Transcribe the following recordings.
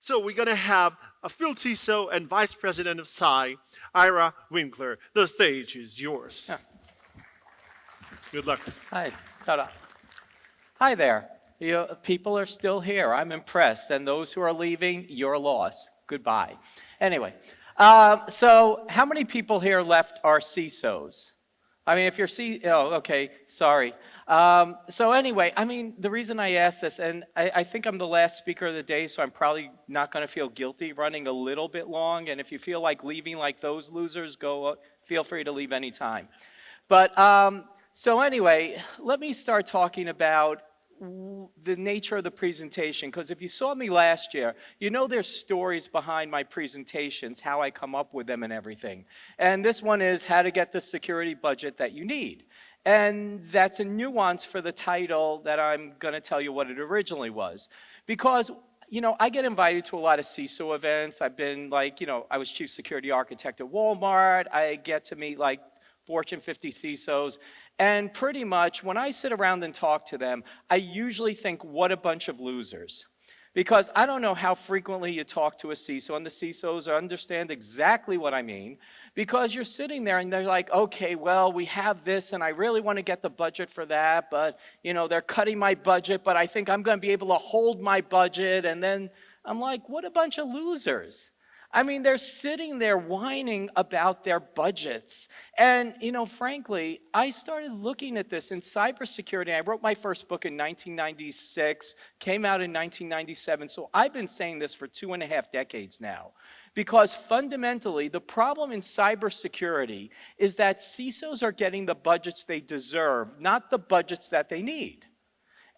So we're going to have a field CISO and Vice President of CYE, Ira Winkler. The stage is yours. Yeah. Good luck. Hi, ta-da. Hi there. People are still here. I'm impressed. And those who are leaving, your loss. Goodbye. Anyway, so how many people here left are CISOs? I mean, if you're oh, okay, sorry. So anyway, I mean, the reason I asked this, and I think I'm the last speaker of the day, so I'm probably not going to feel guilty running a little bit long. And if you feel like leaving like those losers, feel free to leave anytime. But so anyway, let me start talking about the nature of the presentation, because if you saw me last year, you know there's stories behind my presentations, how I come up with them and everything. And this one is how to get the security budget that you need. And that's a nuance for the title that I'm going to tell you what it originally was. Because I get invited to a lot of CISO events. I've been I was chief security architect at Walmart. I get to meet Fortune 50 CISOs. And pretty much when I sit around and talk to them, I usually think, what a bunch of losers. Because I don't know how frequently you talk to a CISO, and the CISOs understand exactly what I mean. Because you're sitting there and they're like, okay, well, we have this and I really want to get the budget for that, but they're cutting my budget, but I think I'm going to be able to hold my budget. And then I'm like, what a bunch of losers. I mean, they're sitting there whining about their budgets. And, frankly, I started looking at this in cybersecurity. I wrote my first book in 1996, came out in 1997. So I've been saying this for 2.5 decades now. Because fundamentally, the problem in cybersecurity is that CISOs are getting the budgets they deserve, not the budgets that they need.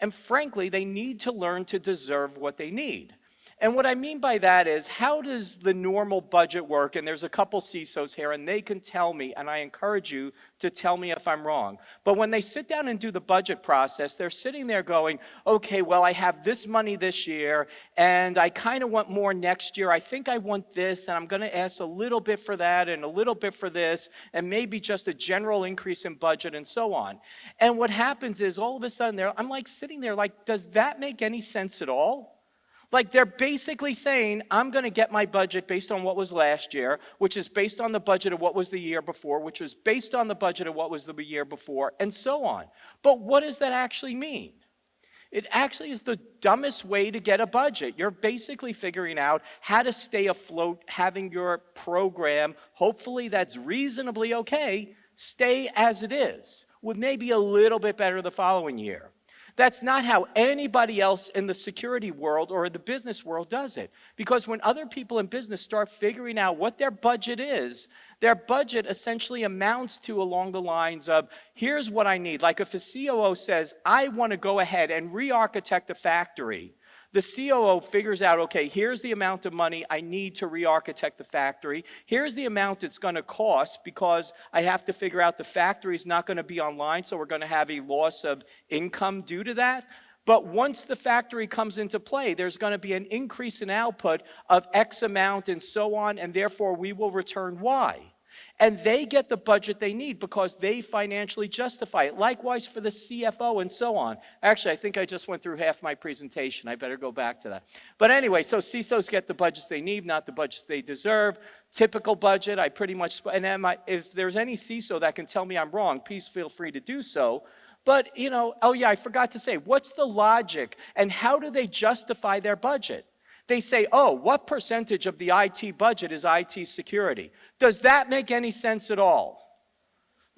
And frankly, they need to learn to deserve what they need. And what I mean by that is, how does the normal budget work? And there's a couple CISOs here, and they can tell me, and I encourage you to tell me if I'm wrong. But when they sit down and do the budget process, they're sitting there going, okay, well, I have this money this year, and I kind of want more next year. I think I want this, and I'm going to ask a little bit for that, and a little bit for this, and maybe just a general increase in budget, and so on. And what happens is, all of a sudden, I'm sitting there like, does that make any sense at all? They're basically saying, I'm going to get my budget based on what was last year, which is based on the budget of what was the year before, which was based on the budget of what was the year before, and so on. But what does that actually mean? It actually is the dumbest way to get a budget. You're basically figuring out how to stay afloat, having your program, hopefully that's reasonably okay, stay as it is, with maybe a little bit better the following year. That's not how anybody else in the security world or the business world does it. Because when other people in business start figuring out what their budget is, their budget essentially amounts to along the lines of, here's what I need. Like if a COO says, I want to go ahead and re-architect a factory, the COO figures out, okay, here's the amount of money I need to re-architect the factory. Here's the amount it's going to cost because I have to figure out the factory's not going to be online, so we're going to have a loss of income due to that. But once the factory comes into play, there's going to be an increase in output of X amount and so on, and therefore we will return Y. And they get the budget they need because they financially justify it. Likewise for the CFO and so on. Actually, I think I just went through half my presentation. I better go back to that. But anyway, so CISOs get the budgets they need, not the budgets they deserve. Typical budget, I pretty much, and if there's any CISO that can tell me I'm wrong, please feel free to do so. But, oh yeah, I forgot to say, what's the logic and how do they justify their budget? They say, oh, what percentage of the IT budget is IT security? Does that make any sense at all?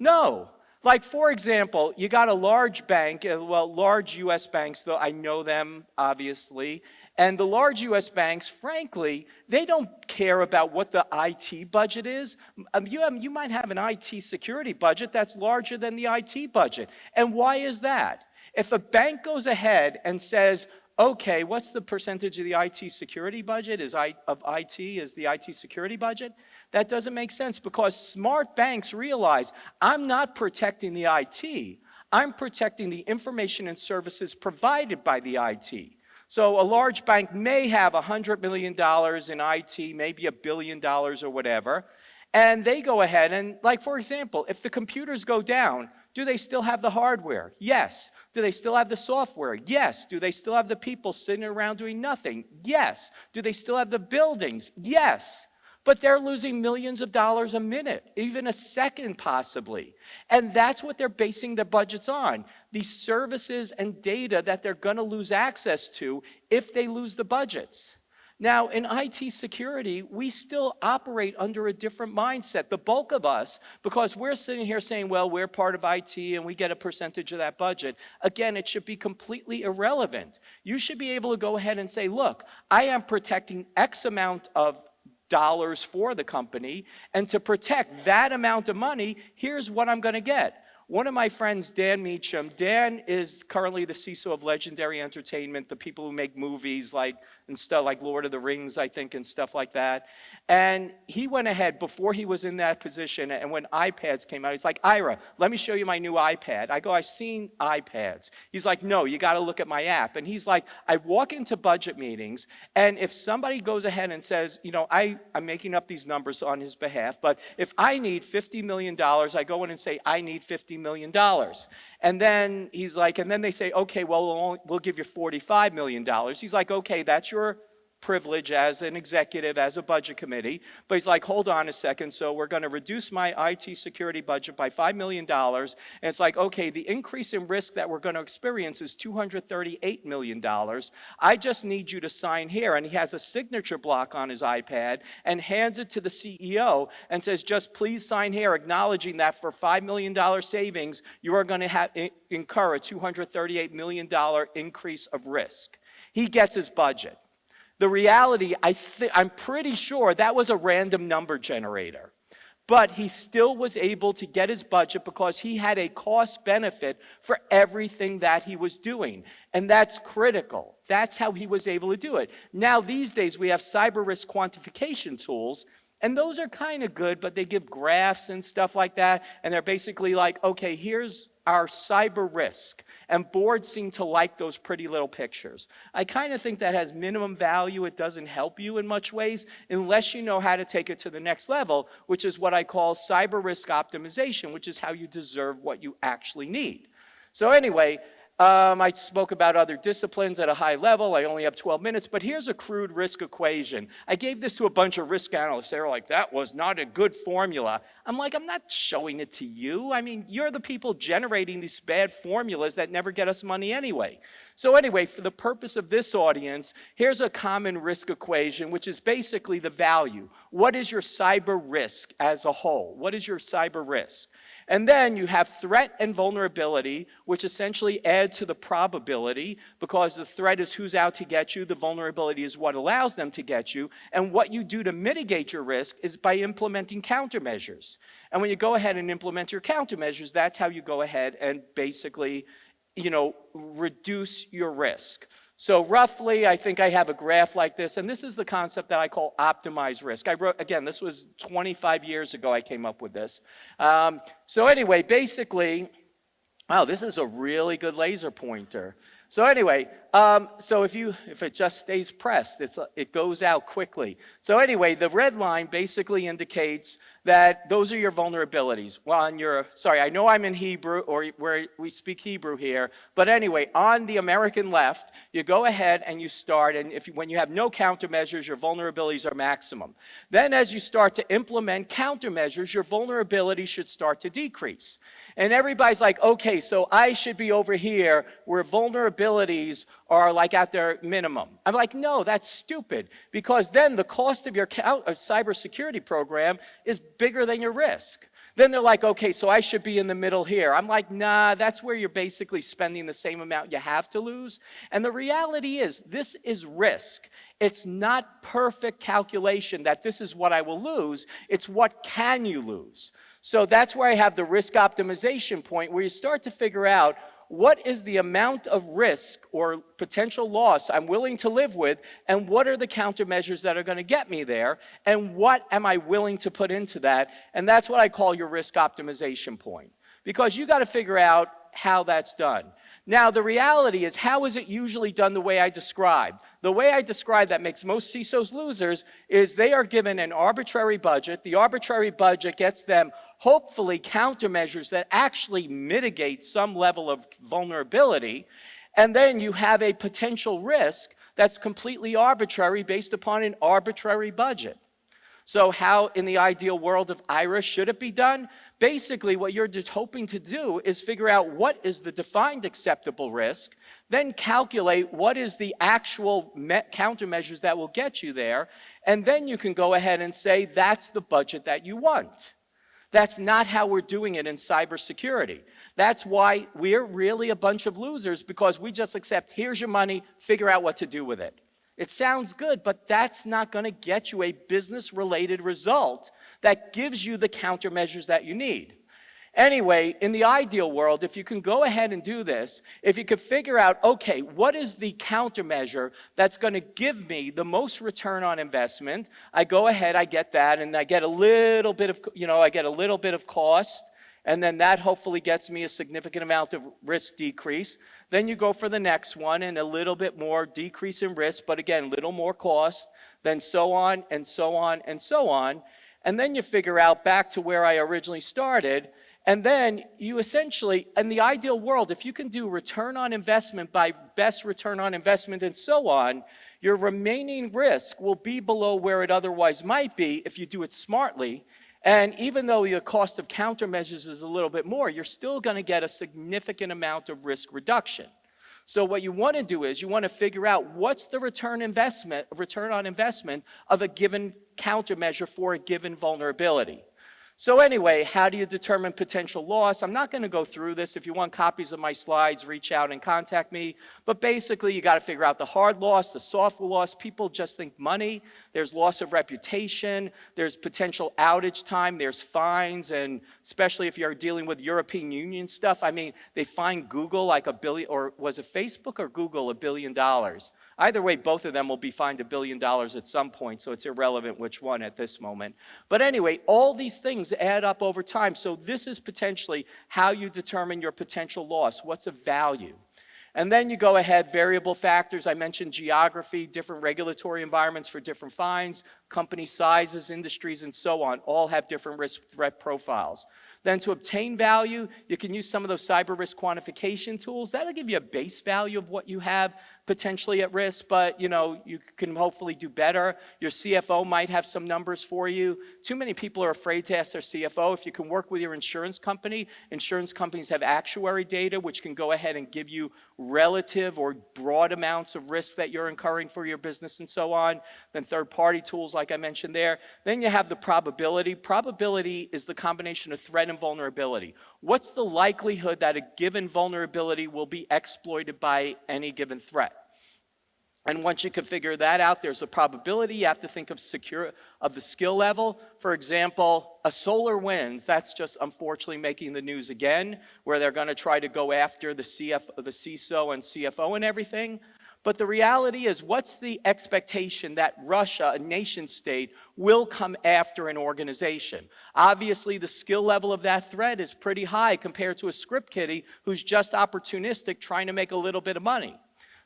No. Like, for example, you got a large bank, well, large US banks, though I know them, obviously, and the large US banks, frankly, they don't care about what the IT budget is. You might have an IT security budget that's larger than the IT budget. And why is that? If a bank goes ahead and says, okay, what's the percentage of the IT security budget is the IT security budget? That doesn't make sense because smart banks realize I'm not protecting the IT, I'm protecting the information and services provided by the IT. So a large bank may have $100 million in IT, maybe $1 billion or whatever, and they go ahead and, like for example, if the computers go down, Do they still have the hardware? Yes. Do they still have the software? Yes. Do they still have the people sitting around doing nothing? Yes. Do they still have the buildings? Yes. But they're losing millions of dollars a minute, even a second possibly. And that's what they're basing their budgets on. These services and data that they're going to lose access to if they lose the budgets. Now, in IT security, we still operate under a different mindset. The bulk of us, because we're sitting here saying, well, we're part of IT and we get a percentage of that budget. Again, it should be completely irrelevant. You should be able to go ahead and say, look, I am protecting X amount of dollars for the company, and to protect that amount of money, here's what I'm going to get. One of my friends, Dan Meacham, Dan is currently the CISO of Legendary Entertainment, the people who make movies and stuff like Lord of the Rings, I think, and stuff like that. And he went ahead before he was in that position, and when iPads came out, he's like, Ira, let me show you my new iPad. I go, I've seen iPads. He's like, no, you got to look at my app. And he's like, I walk into budget meetings, and if somebody goes ahead and says, I'm making up these numbers on his behalf, but if I need $50 million, I go in and say, I need $50 million. And then he's like, and then they say, okay, well, we'll give you $45 million. He's like, okay, that's your privilege as an executive, as a budget committee. But he's like, hold on a second. So we're going to reduce my IT security budget by $5 million. And it's like, okay, the increase in risk that we're going to experience is $238 million. I just need you to sign here. And he has a signature block on his iPad and hands it to the CEO and says, just please sign here, acknowledging that for $5 million savings, you are going to incur a $238 million increase of risk. He gets his budget. The reality, I'm pretty sure that was a random number generator. But he still was able to get his budget because he had a cost benefit for everything that he was doing. And that's critical. That's how he was able to do it. Now, these days, we have cyber risk quantification tools. And those are kind of good, but they give graphs and stuff like that. And they're basically like, okay, here's our cyber risk. And boards seem to like those pretty little pictures. I kind of think that has minimum value. It doesn't help you in much ways unless you know how to take it to the next level, which is what I call cyber risk optimization, which is how you deserve what you actually need. So anyway, I spoke about other disciplines at a high level. I only have 12 minutes, but here's a crude risk equation. I gave this to a bunch of risk analysts. They were like, that was not a good formula. I'm like, I'm not showing it to you. I mean, you're the people generating these bad formulas that never get us money anyway. So anyway, for the purpose of this audience, here's a common risk equation, which is basically the value. What is your cyber risk as a whole? What is your cyber risk? And then you have threat and vulnerability, which essentially add to the probability, because the threat is who's out to get you, the vulnerability is what allows them to get you, and what you do to mitigate your risk is by implementing countermeasures. And when you go ahead and implement your countermeasures, that's how you go ahead and basically, reduce your risk. So roughly, I think I have a graph like this, and this is the concept that I call optimized risk. I wrote, again, this was 25 years ago I came up with this. So anyway, basically, wow, this is a really good laser pointer. So anyway, so if it just stays pressed, it goes out quickly. So anyway, the red line basically indicates that those are your vulnerabilities. Well, I know I'm in Hebrew, or where we speak Hebrew here, but anyway, on the American left, you go ahead and you start, and when you have no countermeasures, your vulnerabilities are maximum. Then as you start to implement countermeasures, your vulnerability should start to decrease. And everybody's like, okay, so I should be over here where vulnerabilities are like at their minimum. I'm like, no, that's stupid, because then the cost of your cybersecurity program is bigger than your risk. Then they're like, okay, so I should be in the middle here. I'm like, nah, that's where you're basically spending the same amount you have to lose. And the reality is, this is risk. It's not perfect calculation that this is what I will lose. It's what can you lose. So that's where I have the risk optimization point, where you start to figure out what is the amount of risk or potential loss I'm willing to live with, and what are the countermeasures that are going to get me there, and what am I willing to put into that? And that's what I call your risk optimization point. Because you got to figure out how that's done. Now, the reality is, how is it usually done the way I described? The way I described that makes most CISOs losers is they are given an arbitrary budget. The arbitrary budget gets them, hopefully, countermeasures that actually mitigate some level of vulnerability. And then you have a potential risk that's completely arbitrary based upon an arbitrary budget. So how, in the ideal world of Ira, should it be done? Basically, what you're just hoping to do is figure out what is the defined acceptable risk, then calculate what is the actual countermeasures that will get you there, and then you can go ahead and say that's the budget that you want. That's not how we're doing it in cybersecurity. That's why we're really a bunch of losers, because we just accept, here's your money, figure out what to do with it. It sounds good, but that's not going to get you a business-related result that gives you the countermeasures that you need. Anyway, in the ideal world, if you can go ahead and do this, if you could figure out, okay, what is the countermeasure that's going to give me the most return on investment? I go ahead, I get that, and I get a little bit of, cost, and then that hopefully gets me a significant amount of risk decrease. Then you go for the next one and a little bit more decrease in risk, but again, a little more cost, then so on and so on and so on. And then you figure out back to where I originally started, and then you essentially, in the ideal world, if you can do return on investment by best return on investment and so on, your remaining risk will be below where it otherwise might be if you do it smartly. And even though the cost of countermeasures is a little bit more, you're still going to get a significant amount of risk reduction. So what you want to do is you want to figure out what's the return on investment of a given countermeasure for a given vulnerability. So anyway, how do you determine potential loss? I'm not going to go through this. If you want copies of my slides, reach out and contact me. But basically, you got to figure out the hard loss, the soft loss. People just think money. There's loss of reputation. There's potential outage time. There's fines. And especially if you're dealing with European Union stuff, I mean, they fine Google like $1 billion, or was it Facebook or Google $1 billion? Either way, both of them will be fined $1 billion at some point, so it's irrelevant which one at this moment. But anyway, all these things add up over time. So this is potentially how you determine your potential loss. What's a value? And then you go ahead, variable factors. I mentioned geography, different regulatory environments for different fines, company sizes, industries, and so on, all have different risk threat profiles. Then to obtain value, you can use some of those cyber risk quantification tools. That'll give you a base value of what you have potentially at risk, but you can hopefully do better. Your CFO might have some numbers for you. Too many people are afraid to ask their CFO. If you can work with your insurance company, insurance companies have actuary data which can go ahead and give you relative or broad amounts of risk that you're incurring for your business and so on. Then third-party tools like I mentioned there. Then you have the probability. Probability is the combination of threat and vulnerability. What's the likelihood that a given vulnerability will be exploited by any given threat? And once you can figure that out, there's a probability. You have to think of the skill level. For example, a SolarWinds, that's just unfortunately making the news again, where they're going to try to go after the CISO and CFO and everything. But the reality is, what's the expectation that Russia, a nation state, will come after an organization? Obviously, the skill level of that threat is pretty high compared to a script kiddie who's just opportunistic trying to make a little bit of money.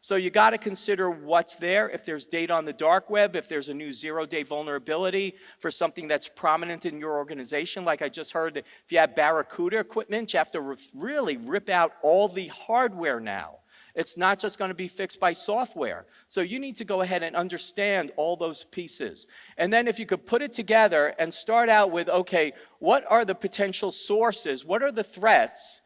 So you got to consider what's there, if there's data on the dark web, if there's a new zero-day vulnerability for something that's prominent in your organization. Like I just heard, if you have Barracuda equipment, you have to really rip out all the hardware now. It's not just going to be fixed by software. So you need to go ahead and understand all those pieces. And then if you could put it together and start out with, okay, what are the potential sources? What are the threats?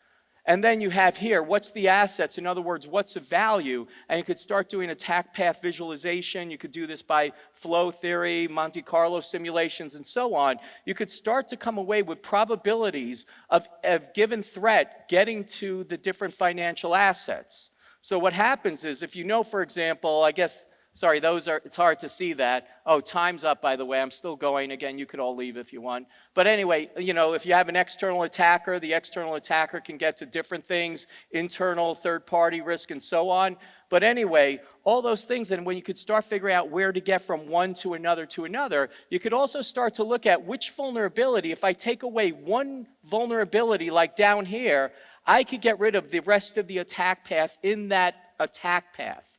And then you have here, what's the assets? In other words, what's the value? And you could start doing attack path visualization. You could do this by flow theory, Monte Carlo simulations, and so on. You could start to come away with probabilities of a given threat getting to the different financial assets. So what happens is, if you know, for example, sorry, it's hard to see that. Oh, time's up, by the way. I'm still going. Again, you could all leave if you want. But anyway, if you have an external attacker, the external attacker can get to different things, internal, third-party risk, and so on. But anyway, all those things, and when you could start figuring out where to get from one to another, you could also start to look at which vulnerability, if I take away one vulnerability like down here, I could get rid of the rest of the attack path in that attack path.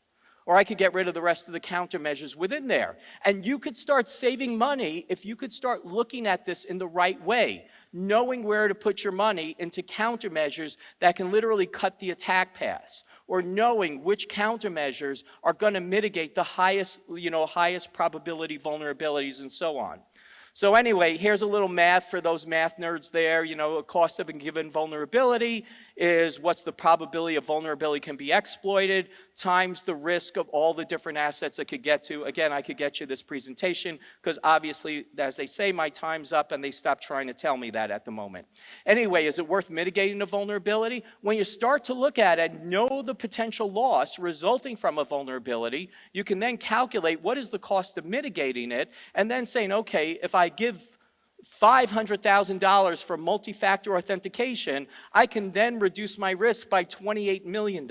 Or I could get rid of the rest of the countermeasures within there. And you could start saving money if you could start looking at this in the right way, knowing where to put your money into countermeasures that can literally cut the attack paths, or knowing which countermeasures are going to mitigate the highest probability vulnerabilities and so on. So anyway, here's a little math for those math nerds there. A cost of a given vulnerability is what's the probability a vulnerability can be exploited times the risk of all the different assets it could get to. Again, I could get you this presentation because obviously, as they say, my time's up and they stopped trying to tell me that at the moment. Anyway, is it worth mitigating a vulnerability? When you start to look at it and know the potential loss resulting from a vulnerability, you can then calculate what is the cost of mitigating it and then saying, okay, if I give $500,000 for multi-factor authentication, I can then reduce my risk by $28 million.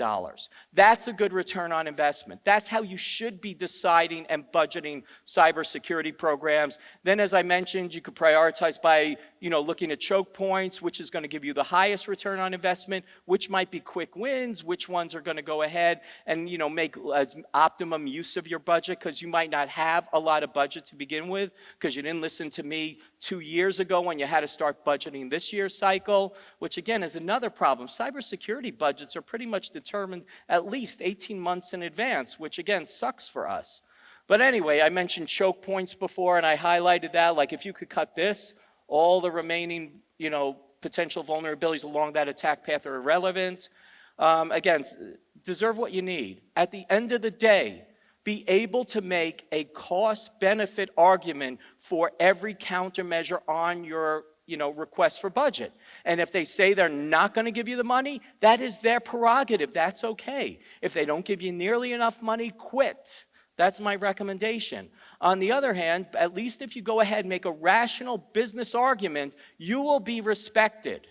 That's a good return on investment. That's how you should be deciding and budgeting cybersecurity programs. Then, as I mentioned, you could prioritize by looking at choke points, which is going to give you the highest return on investment, which might be quick wins, which ones are going to go ahead and make as optimum use of your budget, because you might not have a lot of budget to begin with, because you didn't listen to me 2 years ago when you had to start budgeting this year's cycle, which again is another problem. Cybersecurity budgets are pretty much determined at least 18 months in advance, which again sucks for us. But anyway, I mentioned choke points before and I highlighted that. Like if you could cut this, all the remaining potential vulnerabilities along that attack path are irrelevant. Again, deserve what you need. At the end of the day, be able to make a cost-benefit argument for every countermeasure on your request for budget. And if they say they're not going to give you the money, that is their prerogative. That's okay. If they don't give you nearly enough money, quit. That's my recommendation. On the other hand, at least if you go ahead and make a rational business argument, you will be respected.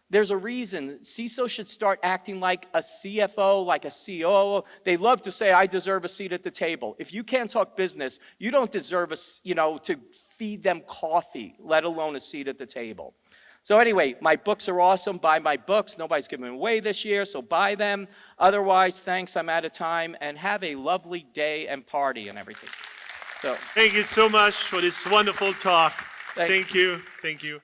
There's a reason CISO should start acting like a CFO, like a COO. They love to say, I deserve a seat at the table. If you can't talk business, you don't deserve to feed them coffee, let alone a seat at the table. So anyway, my books are awesome. Buy my books. Nobody's giving them away this year, so buy them. Otherwise, thanks, I'm out of time, and have a lovely day and party and everything. So, thank you so much for this wonderful talk. Thank you. Thank you.